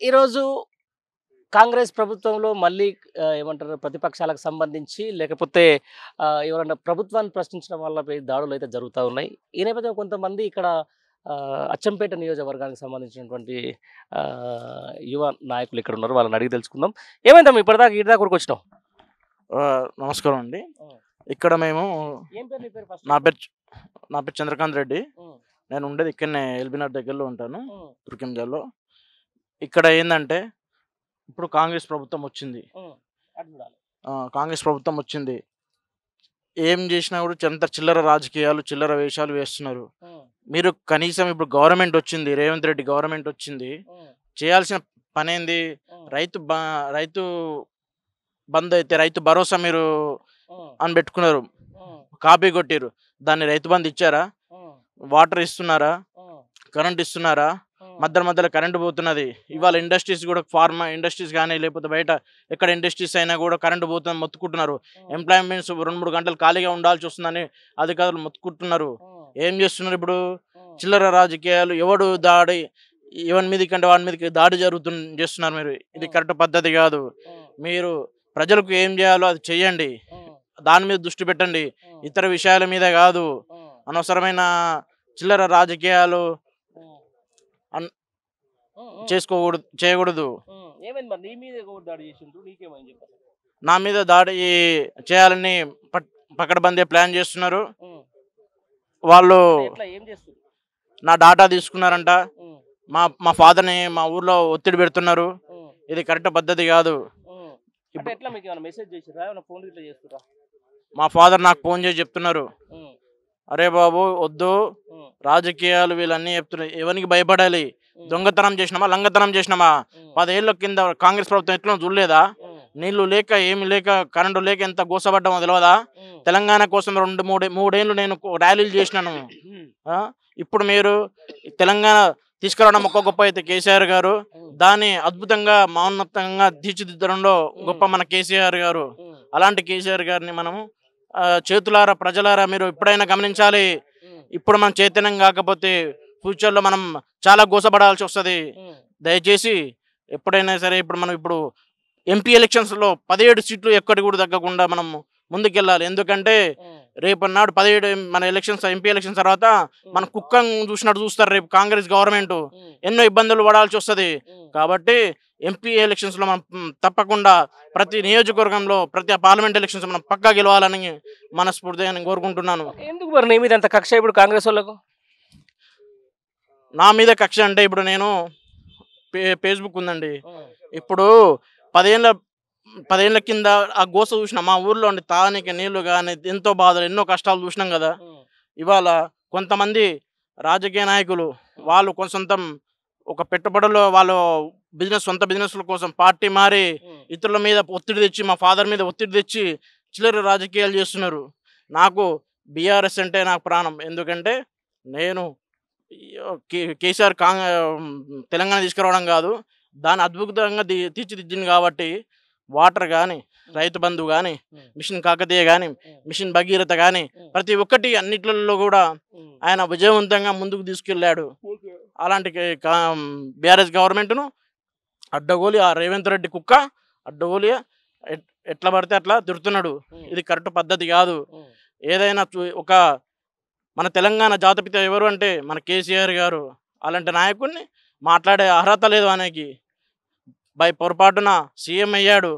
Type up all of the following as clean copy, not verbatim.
ఈరోజు కాంగ్రెస్ ప్రభుత్వంలో మళ్ళీ ఏమంటారు ప్రతిపక్షాలకు సంబంధించి లేకపోతే ఎవరన్నా ప్రభుత్వాన్ని ప్రశ్నించిన వాళ్ళపై దాడులైతే జరుగుతా ఉన్నాయి. ఈ నేపథ్యంలో కొంతమంది ఇక్కడ అచ్చంపేట నియోజకవర్గానికి సంబంధించినటువంటి యువ నాయకులు ఇక్కడ ఉన్నారు. వాళ్ళని అడిగి తెలుసుకుందాం. ఏమైందమ్మా ఇప్పటిదాకా ఈడి దాకా ఊరికొచ్చినావు? నమస్కారం అండి. ఇక్కడ మేము ఏం పేరు నీ పేరు ఫస్ట్? నా పేరు నా పేరు చంద్రకాంత్ రెడ్డి. నేను ఉండేది ఇక్కడనే ఎల్బీనగర్ దగ్గరలో ఉంటాను, తుర్కింజాల్లో. ఇక్కడ ఏంటంటే ఇప్పుడు కాంగ్రెస్ ప్రభుత్వం వచ్చింది. కాంగ్రెస్ ప్రభుత్వం వచ్చింది. ఏం చేసినా కూడా చిల్లర రాజకీయాలు, చిల్లర వేషాలు వేస్తున్నారు. మీరు కనీసం ఇప్పుడు గవర్నమెంట్ వచ్చింది, రేవంత్ రెడ్డి గవర్నమెంట్ వచ్చింది, చేయాల్సిన పని ఏంది? రైతు బంద్ అయితే రైతు భరోసా మీరు అని పెట్టుకున్నారు, కాపీ కొట్టిరు. దాన్ని రైతు బంద్ ఇచ్చారా? వాటర్ ఇస్తున్నారా? కరెంట్ ఇస్తున్నారా? మధ్యలో కరెంటు పోతున్నది. ఇవాళ ఇండస్ట్రీస్ కూడా, ఫార్మా ఇండస్ట్రీస్ కానీ లేకపోతే బయట ఎక్కడ ఇండస్ట్రీస్ అయినా కూడా కరెంటు పోతుందని మొత్తుకుంటున్నారు. ఎంప్లాయ్మెంట్స్ 2-3 గంటలు ఖాళీగా ఉండాల్సి వస్తుందని అధికారులు మొత్తుకుంటున్నారు. ఏం చేస్తున్నారు ఇప్పుడు? చిల్లర రాజకీయాలు. ఎవడు దాడి ఎవరి మీదకి అంటే వాడి మీదకి దాడి చేస్తున్నారు. మీరు ఇది కరెక్ట్ పద్ధతి కాదు. మీరు ప్రజలకు ఏం చేయాలో అది చెయ్యండి, దాని మీద దృష్టి పెట్టండి, ఇతర విషయాల మీద కాదు. అనవసరమైన చిల్లర రాజకీయాలు చేయకూడదు. నా మీద దాడి చేయాలని పకడ్బందీ ప్లాన్ చేస్తున్నారు. వాళ్ళు నా డాటా తీసుకున్నారంట. మా ఫాదర్ని మా ఊర్లో ఒత్తిడి పెడుతున్నారు. ఇది కరెక్ట్ పద్ధతి కాదు. మా ఫాదర్ నాకు ఫోన్ చేసి చెప్తున్నారు, అరే బాబు వద్దు, రాజకీయాలు వీళ్ళన్నీ చెప్తున్నారు. ఎవరికి భయపడాలి? దొంగతనం చేసినామా, లంగతనం చేసినామా? 10 ఏళ్ళ కింద కాంగ్రెస్ ప్రభుత్వం ఎట్లా చూడలేదా? నీళ్లు లేక ఏమి లేక కరెంటు లేక ఎంత గోసపడ్డామో తెలియదా? తెలంగాణ కోసం 2-3 ఏళ్ళు నేను ర్యాలీలు చేసినాను. ఇప్పుడు మీరు తెలంగాణ తీసుకురావడం ఒక గొప్ప అయితే కేసీఆర్ గారు, దాన్ని అద్భుతంగా మౌన్నతంగా తీర్చిదిద్దడంలో గొప్ప మన కేసీఆర్ గారు. అలాంటి కేసీఆర్ గారిని మనము చేతులారా ప్రజలారా మీరు ఎప్పుడైనా గమనించాలి. ఇప్పుడు మనం చైతన్యం కాకపోతే ఫ్యూచర్లో మనం చాలా గోసపడాల్సి వస్తుంది. దయచేసి ఎప్పుడైనా సరే ఇప్పుడు ఎంపీ ఎలక్షన్స్లో 17 సీట్లు ఎక్కడి కూడా తగ్గకుండా మనం ముందుకెళ్ళాలి. ఎందుకంటే రేపన్నాడు 17 మన ఎలక్షన్స్, ఎంపీ ఎలక్షన్స్ తర్వాత మన కుక్కను చూసినట్టు చూస్తారు రేపు కాంగ్రెస్ గవర్నమెంట్. ఎన్నో ఇబ్బందులు పడాల్సి వస్తుంది. కాబట్టి ఎంపీ ఎలక్షన్స్లో మనం తప్పకుండా ప్రతి నియోజకవర్గంలో ప్రతి పార్లమెంట్ ఎలక్షన్స్ మనం పక్కా గెలవాలని మనస్ఫూర్తిగా నేను కోరుకుంటున్నాను. ఎందుకు మరి నీ మీద అంత కక్ష ఇప్పుడు కాంగ్రెస్ వాళ్ళకు? నా మీద కక్ష అంటే ఇప్పుడు నేను ఫేస్బుక్ ఉందండి. ఇప్పుడు 10 ఏళ్ళ కింద ఆ గోస చూసినా మా ఊర్లో ఉండి తాగనీకి నీళ్లు కానీ ఎంతో బాధలు, ఎన్నో కష్టాలు చూసినాం కదా. ఇవాళ కొంతమంది రాజకీయ నాయకులు వాళ్ళు సొంతం ఒక పెట్టుబడులు, వాళ్ళు సొంత బిజినెస్ల కోసం పార్టీ మారి ఇతరుల మీద ఒత్తిడి తెచ్చి, మా ఫాదర్ మీద ఒత్తిడి తెచ్చి చిల్లర రాజకీయాలు చేస్తున్నారు. నాకు బీఆర్ఎస్ అంటే నాకు ప్రాణం. ఎందుకంటే నేను కేసీఆర్ తెలంగాణ తీసుకురావడం కాదు, దాన్ని అద్భుతంగా తీర్చిదిద్దింది. కాబట్టి వాటర్ కానీ, రైతు బంధు కానీ, మిషన్ కాకతీయ కానీ, మిషన్ భగీరథ కానీ ప్రతి ఒక్కటి అన్నిట్లలో కూడా ఆయన విజయవంతంగా ముందుకు తీసుకెళ్ళాడు. అలాంటి బీఆర్ఎస్ గవర్నమెంట్ను అడ్డగోలి ఆ రేవంత్ రెడ్డి కుక్క అడ్డగోలి ఎట్లా పడితే అట్లా తిడుతున్నాడు. ఇది కరెక్ట్ పద్ధతి కాదు. ఏదైనా ఒక మన తెలంగాణ జాతిపిత ఎవరు అంటే మన కేసీఆర్ గారు. అలాంటి నాయకుడిని మాట్లాడే అర్హత లేదు ఆయనకి. పొరపాటున సీఎం అయ్యాడు.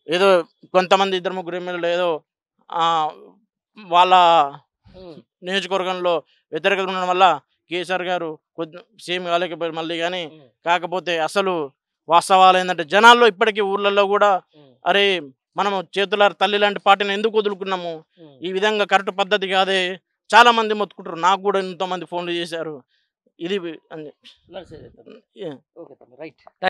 ఏదో కొంతమంది 2-3 ఎమ్మెల్యేలు ఏదో వాళ్ళ నియోజకవర్గంలో వ్యతిరేకత ఉండడం వల్ల కేసీఆర్ గారు సీఎం కాలేకపోయారు మళ్ళీ. కానీ కాకపోతే అసలు వాస్తవాలు ఏంటంటే జనాల్లో ఇప్పటికీ ఊర్లలో కూడా అరే మనము చేతులార తల్లి లాంటి పార్టీని ఎందుకు వదులుకున్నాము, ఈ విధంగా కరెక్ట్ పద్ధతి కాదే. చాలా మంది మొత్తుకుంటారు. నాకు కూడా ఎంతోమంది ఫోన్లు చేశారు. ఇది